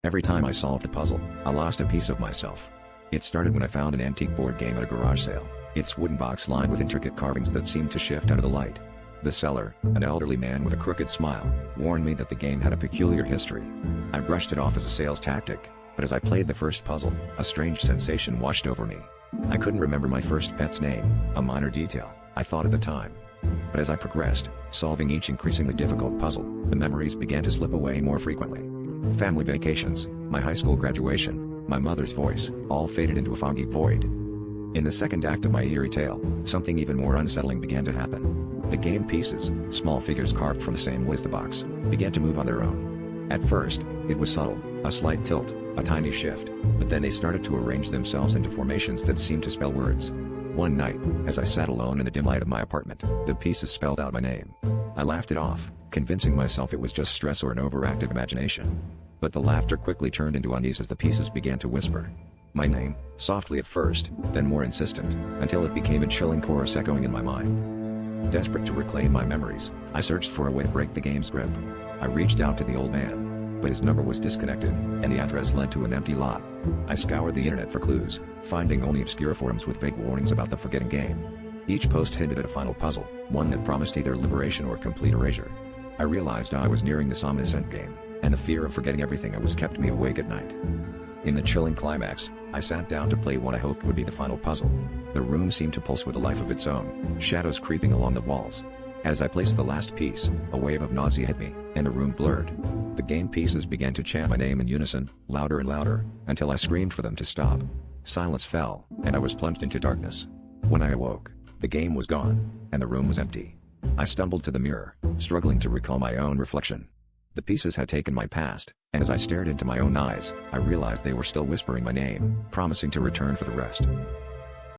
Every time I solved a puzzle, I lost a piece of myself. It started when I found an antique board game at a garage sale, its wooden box lined with intricate carvings that seemed to shift under the light. The seller, an elderly man with a crooked smile, warned me that the game had a peculiar history. I brushed it off as a sales tactic, but as I played the first puzzle, a strange sensation washed over me. I couldn't remember my first pet's name, a minor detail, I thought at the time. But as I progressed, solving each increasingly difficult puzzle, the memories began to slip away more frequently. Family vacations, my high school graduation, my mother's voice, all faded into a foggy void. In the second act of my eerie tale, something even more unsettling began to happen. The game pieces, small figures carved from the same wood as the box, began to move on their own. At first, it was subtle, a slight tilt, a tiny shift, but then they started to arrange themselves into formations that seemed to spell words. One night, as I sat alone in the dim light of my apartment, the pieces spelled out my name. I laughed it off, convincing myself it was just stress or an overactive imagination. But the laughter quickly turned into unease as the pieces began to whisper my name, softly at first, then more insistent, until it became a chilling chorus echoing in my mind. Desperate to reclaim my memories, I searched for a way to break the game's grip. I reached out to the old man, but his number was disconnected, and the address led to an empty lot. I scoured the internet for clues, finding only obscure forums with vague warnings about the forgotten game. Each post hinted at a final puzzle, one that promised either liberation or complete erasure. I realized I was nearing this ominous endgame, and the fear of forgetting everything was kept me awake at night. In the chilling climax, I sat down to play what I hoped would be the final puzzle. The room seemed to pulse with a life of its own, shadows creeping along the walls. As I placed the last piece, a wave of nausea hit me, and the room blurred. The game pieces began to chant my name in unison, louder and louder, until I screamed for them to stop. Silence fell, and I was plunged into darkness. When I awoke, the game was gone, and the room was empty. I stumbled to the mirror, struggling to recall my own reflection. The pieces had taken my past, and as I stared into my own eyes, I realized they were still whispering my name, promising to return for the rest.